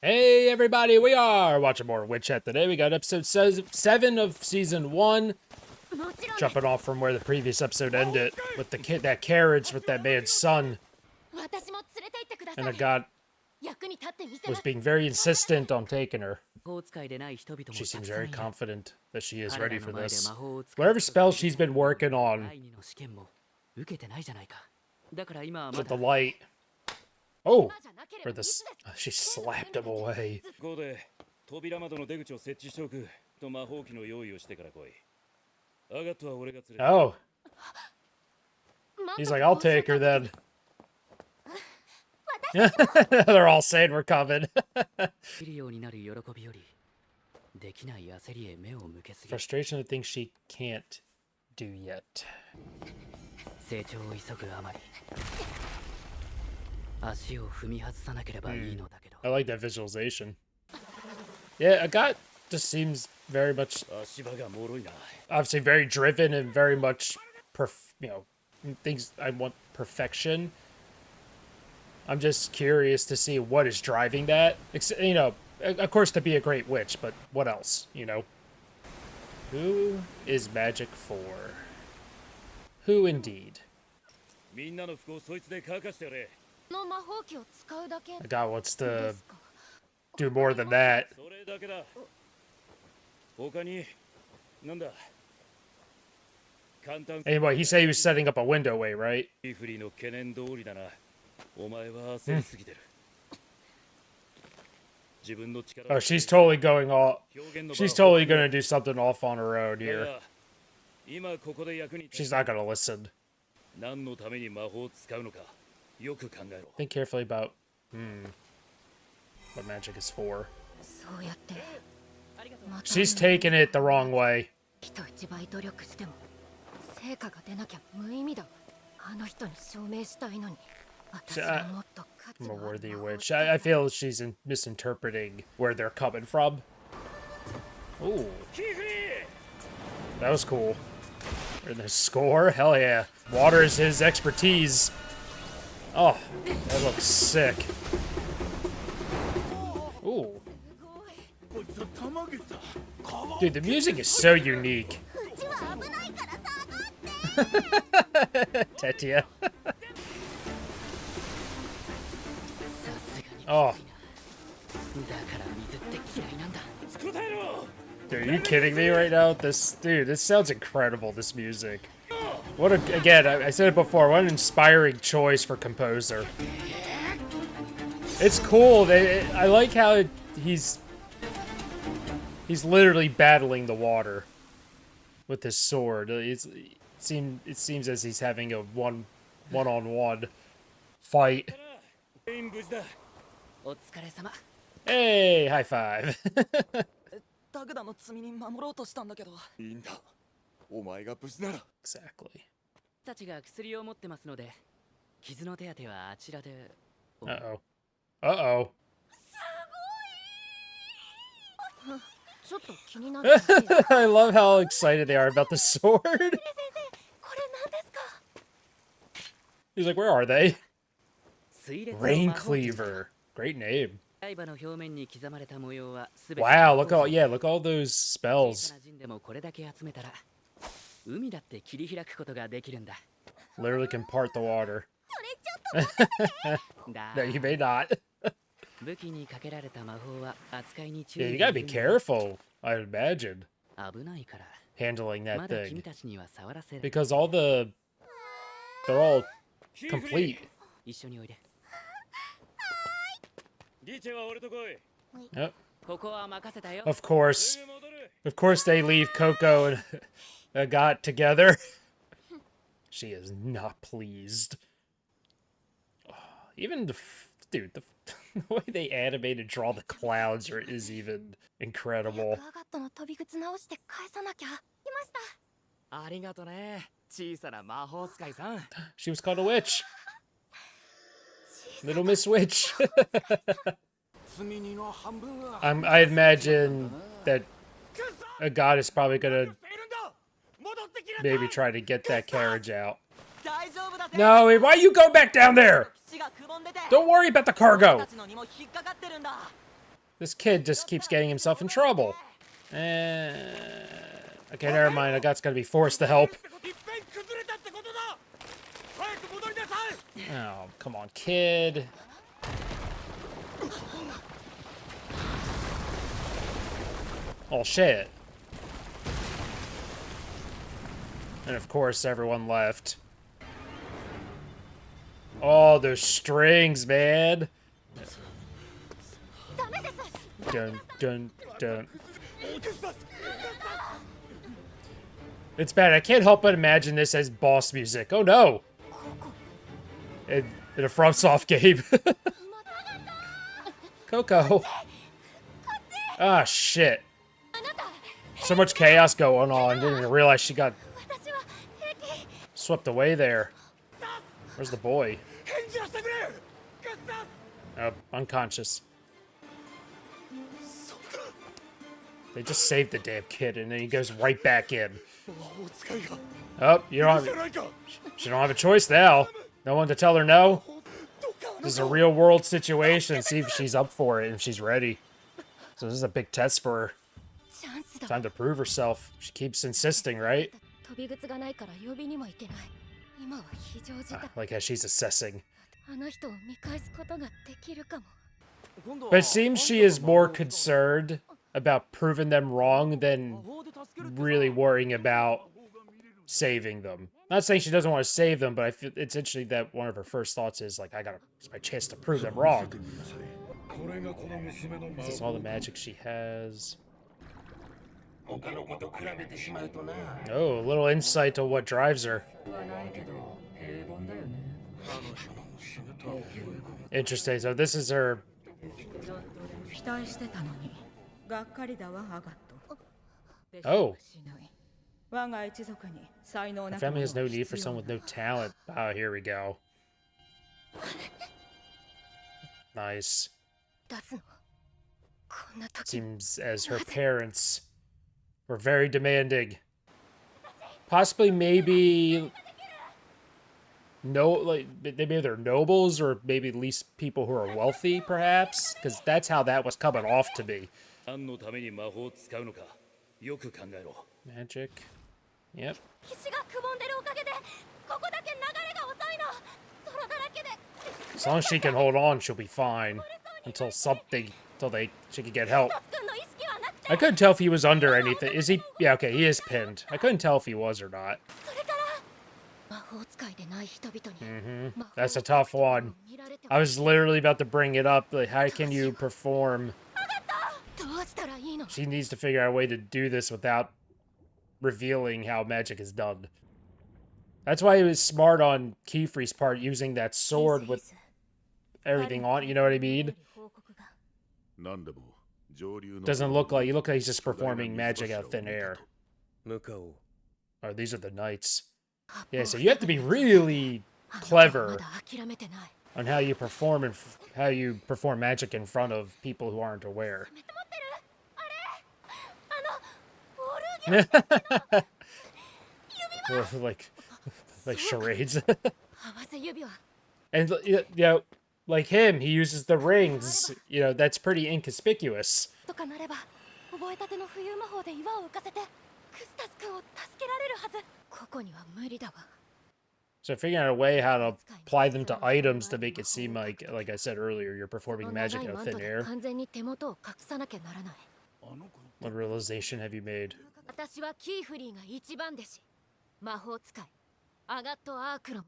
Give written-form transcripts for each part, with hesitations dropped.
Hey everybody, we are watching more Witch Hat today. We got episode 7 of season 1, jumping off from where the previous episode ended with the kid, that carriage with that man's son. And the god was being very insistent on taking her. She seems very confident that she is ready for this. Whatever spell she's been working on with the light. Oh, for this, she slapped him away. Oh. He's like, I'll take her then. They're all saying we're coming. Frustration of things she can't do yet. I like that visualization. Yeah, Agat just seems very much, obviously very driven and very much, things I want perfection. I'm just curious to see what is driving that. You know, of course to be a great witch, but what else, you know? Who is magic for? Who indeed? God wants to do more than that. Anyway, he said he was setting up a window way, right? Oh, she's totally going off. She's totally gonna do something off on her own here. She's not gonna listen. Think carefully about what magic is for. She's taking it the wrong way. I'm a worthy witch. I feel she's misinterpreting where they're coming from. Ooh. That was cool. And the score? Hell yeah. Water is his expertise. Oh, that looks sick. Ooh. Dude, the music is so unique. Tetia. Oh. Dude, are you kidding me right now? This sounds incredible, this music. What a, again, I said it before, what an inspiring choice for composer. It's cool. I like how he's literally battling the water with his sword. It seems as he's having a one-on-one fight. Hey, high five. Exactly. Uh-oh. Uh-oh. I love how excited they are about the sword. He's like, where are they? Rain Cleaver. Great name. Wow, look at all those spells. Literally can part the water. No, you may not. Yeah, you gotta be careful, I would imagine, handling that thing. Because they're all complete. Yep. Of course they leave Coco and Agat together. She is not pleased. Oh, even the way they animated draw the clouds is even incredible. She was called a witch. Little Miss Witch. I imagine that a god is probably gonna maybe try to get that carriage out. No, why you go back down there? Don't worry about the cargo. This kid just keeps getting himself in trouble. Okay, never mind. I got's gotta be forced to help. Oh, come on, kid. Oh, shit. And of course, everyone left. Oh, those strings, man. Dun, dun, dun. It's bad. I can't help but imagine this as boss music. Oh, no. In a FromSoft game. Coco. Ah, shit. So much chaos going on. Didn't even realize she got swept away there. Where's the boy? Oh, unconscious. They just saved the damn kid, and then he goes right back in. Oh, you don't have... She don't have a choice now. No one to tell her no. This is a real-world situation. See if she's up for it and if she's ready. So this is a big test for her. Time to prove herself. She keeps insisting, right? Like how she's assessing. But it seems she is more concerned about proving them wrong than really worrying about saving them. Not saying she doesn't want to save them, but I feel it's interesting that one of her first thoughts is like, it's my chance to prove them wrong. Is this all the magic she has? Oh, a little insight to what drives her. Interesting. So this is her. Oh. Her family has no need for someone with no talent. Oh, here we go. Nice. Seems as her parents were very demanding. Possibly, maybe... No, like, maybe they're nobles, or maybe at least people who are wealthy, perhaps? Because that's how that was coming off to be. Magic. Yep. As long as she can hold on, she'll be fine. Until she can get help. I couldn't tell if he was under anything. Is he? Yeah, okay, he is pinned. I couldn't tell if he was or not. That's a tough one. I was literally about to bring it up. Like, how can you perform? She needs to figure out a way to do this without revealing how magic is done. That's why it was smart on Kiefer's part using that sword with everything on. You know what I mean? Doesn't look like he's just performing magic out of thin air. Oh, these are the knights. Yeah, so you have to be really clever on how you perform magic in front of people who aren't aware. like charades. And you know, like him, he uses the rings. You know, that's pretty inconspicuous. So figuring out a way how to apply them to items to make it seem like I said earlier, you're performing magic out of thin air. What realization have you made?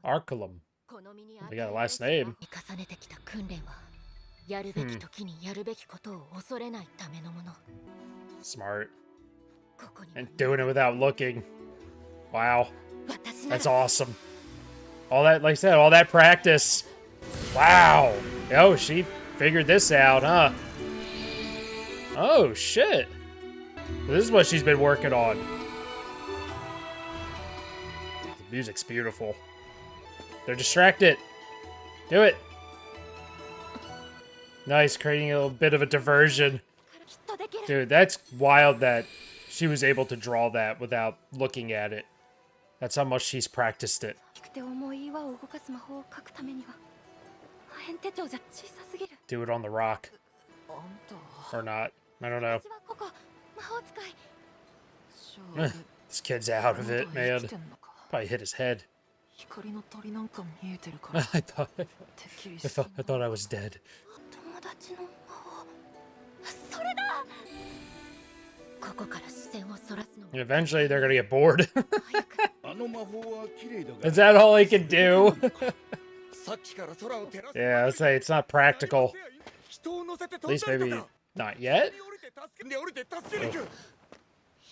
Arculum. We got a last name. Smart. And doing it without looking. Wow. That's awesome. All that, like I said, all that practice. Wow. Oh, she figured this out, huh? Oh, shit. This is what she's been working on. The music's beautiful. They're distracted. Do it. Nice, creating a little bit of a diversion. Dude, that's wild that she was able to draw that without looking at it. That's how much she's practiced it. Do it on the rock. Or not. I don't know. 私はここ魔法使い。 This kid's out of it, man. Probably hit his head. 光の鳥なんか見えてるから I thought てっきりしてん I thought I was dead. 友達の魔法。それだ。ここから視線をそらすの。 And eventually they're gonna get bored. 早く。 あの魔法は綺麗だが Is that all he can do? さっきから空を照らす Yeah, let's say it's not practical. 人を乗せて At 飛ん least だりと maybe か not yet. 降りて助けに行く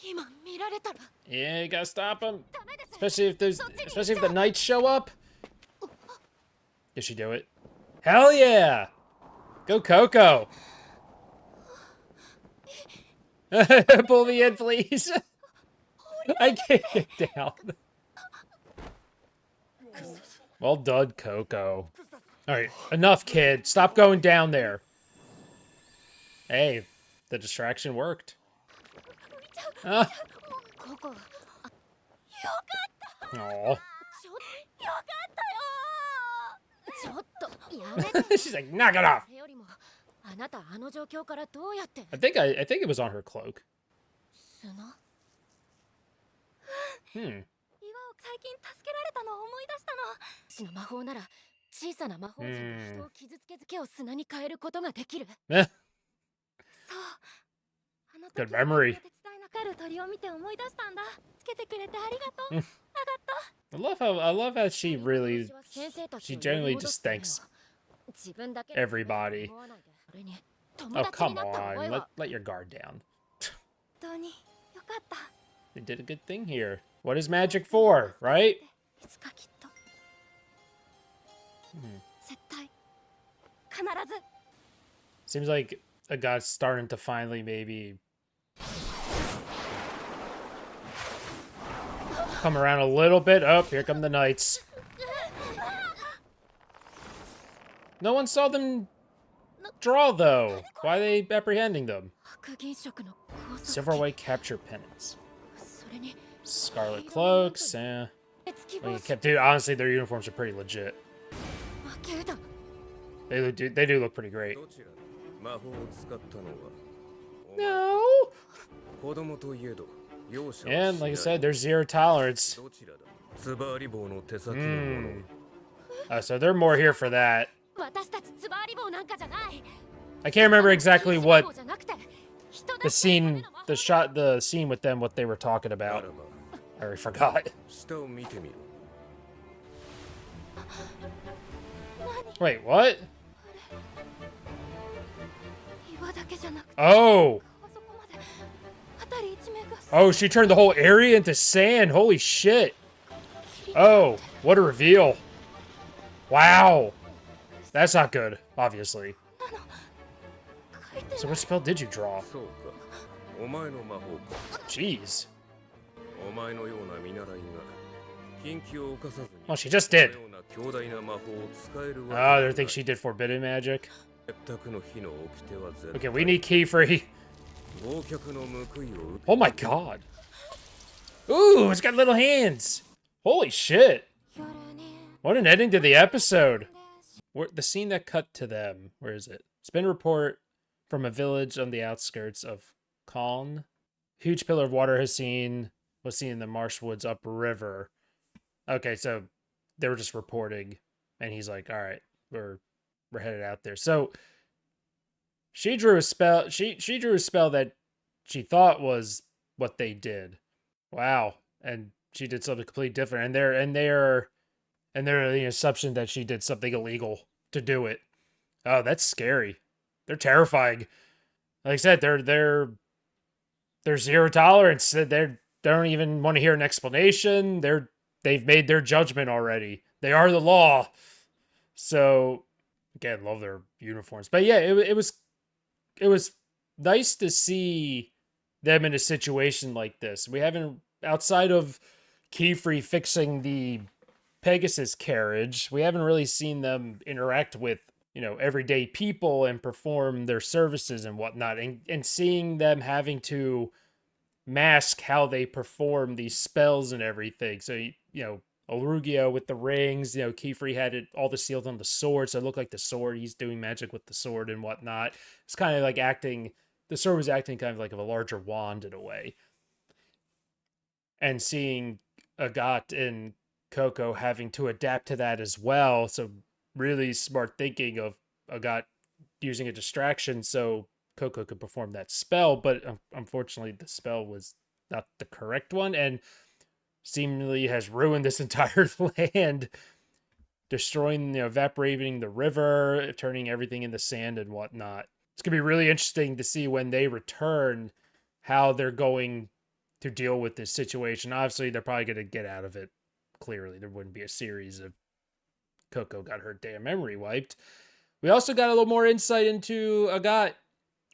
今見られたら。 Yeah, you gotta stop him. ダメです。 Especially if the knights show up. Did she do it? Hell yeah! Go Coco! Pull me in, please. I can't get down. Well done, Coco. Alright, enough, kid. Stop going down there. Hey, the distraction worked. ここ。よかった。 Aw. よかったよ。ちょっとやめて。 She's like, knock it off. それよりもあなたあの状況からどうやって I think it was on her cloak. 砂。 Hmm. 岩を最近助けられたのを思い出したの。私の魔法なら小さな魔法陣で人を傷つけずけを砂に変えることができる。 Eh, そう。あの Good 時 memory. 手伝いなかる鳥を見て思い出したんだ。つけてくれてありがとう。 I love how she really, she generally just thanks everybody. Oh, come on. Let your guard down. 本当によかった。 They did a good thing here. What is magic for, right? いつかきっと。絶対。必ず。 Seems like a god's starting to finally maybe come around a little bit. Oh, here come the knights. No one saw them draw, though. Why are they apprehending them? 白銀色の高速 Silver white capture pennants. それに Scarlet cloaks, eh. 月 Well, 帽 you 子 kept, dude, honestly, their uniforms are pretty legit. 負けだ。 They do look pretty great. どちらだ魔法を使ったのは No! 子供といえど容赦 And like I said, there's zero tolerance. どちらだつばり棒の手先のもの So they're more here for that. 私たちつばあり棒なんかじゃない。 I can't remember exactly what じゃなくて人 the scene, the scene with them, what they were talking なら about. ば I already forgot. 下を見てみろ Wait, what? 岩だけじゃなくて Oh! あそこまで辺り一面が Oh, she turned the whole area into sand. Holy shit. Oh, what a reveal. Wow. That's not good, obviously. 書いて So what spell did you draw? そうかお前の魔法か Jeez. お前のような見習いが禁忌を犯さずに Well, she just こ did. のような強大な魔法を使える Oh, わ they け think she did forbidden magic. 全くの火の掟は絶 Okay, we need key free. 忘却の報いを受け Oh my god. Ooh, it's got little hands. Holy shit. 夜に What an ending to the episode. Where, the scene that cut to them, where is it? Spin report from a village on the outskirts of Kaln. Huge pillar of water was seen in the marsh woods upriver. Okay, so they were just reporting, and he's like, all right, we're headed out there. So she drew a spell. She drew a spell that she thought was what they did. Wow. And she did something completely different. And they're the assumption that she did something illegal to do it. Oh, that's scary. They're terrifying. Like I said, they're zero tolerance. They don't even want to hear an explanation. They've made their judgment already. They are the law. So again, love their uniforms. But yeah, it was nice to see them in a situation like this. We haven't, outside of Keyfree fixing the Pegasus carriage, we haven't really seen them interact with, everyday people and perform their services and whatnot. And seeing them having to mask how they perform these spells and everything. So, a Orugio with the rings. You know, Kiefer had it all the seals on the sword, so it looked like the sword. He's doing magic with the sword and whatnot. It's kind of like acting. The sword was acting kind of like of a larger wand in a way. And seeing Agat and Coco having to adapt to that as well. So really smart thinking of Agat using a distraction so Coco could perform that spell, but unfortunately the spell was not the correct one and seemingly has ruined this entire land, destroying, evaporating the river, turning everything into sand and whatnot. It's gonna be really interesting to see when they return how they're going to deal with this situation. Obviously, they're probably gonna get out of it. Clearly, there wouldn't be a series of Coco got her damn memory wiped. We also got a little more insight into Agat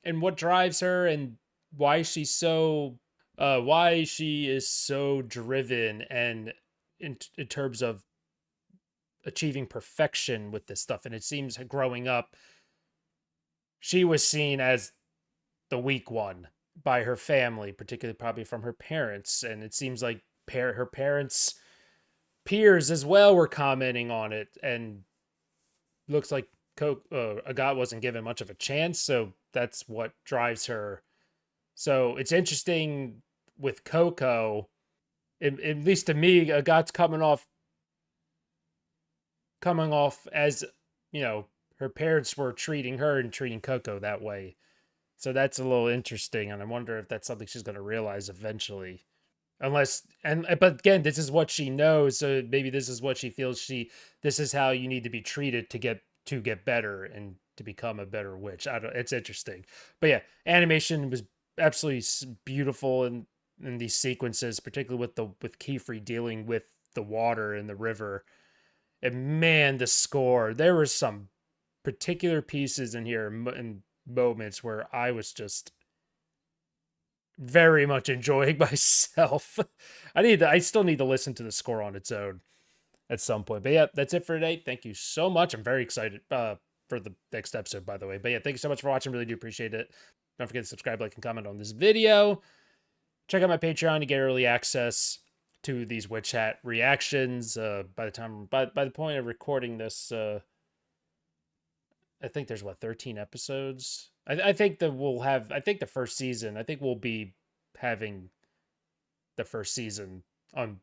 and what drives her and why she's so why she is so driven and in terms of achieving perfection with this stuff. And it seems growing up she was seen as the weak one by her family, particularly probably from her parents, and it seems like her parents peers as well were commenting on it, and looks like Agat wasn't given much of a chance, so that's what drives her. So it's interesting with Coco, at least to me, Agat's coming off as, her parents were treating her and treating Coco that way. So that's a little interesting, and I wonder if that's something she's going to realize eventually. But again, this is what she knows, so maybe this is what she feels this is how you need to be treated to get better and to become a better witch. It's interesting. But yeah, animation was absolutely beautiful in these sequences, particularly with Kiefer dealing with the water in the river. And man, the score, there were some particular pieces in here and moments where I was just very much enjoying myself. I still need to listen to the score on its own at some point. But yeah, that's it for today. Thank you so much. I'm very excited for the next episode, by the way. But yeah, thank you so much for watching. Really do appreciate it. Don't forget to subscribe, like, and comment on this video. Check out my Patreon to get early access to these Witch Hat reactions. By the point of recording this, I think there's 13 episodes. I think that the first season, I think we'll be having the first season on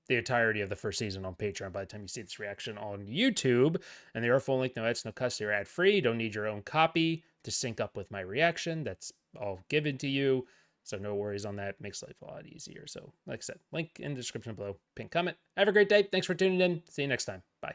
the entirety of the first season on Patreon by the time you see this reaction on YouTube. And they are full length, no ads, no cuss, they're ad free. Don't need your own copy to sync up with my reaction. That's all given to you. So no worries on that. Makes life a lot easier. So like I said, link in the description below, pin comment. Have a great day. Thanks for tuning in. See you next time. Bye.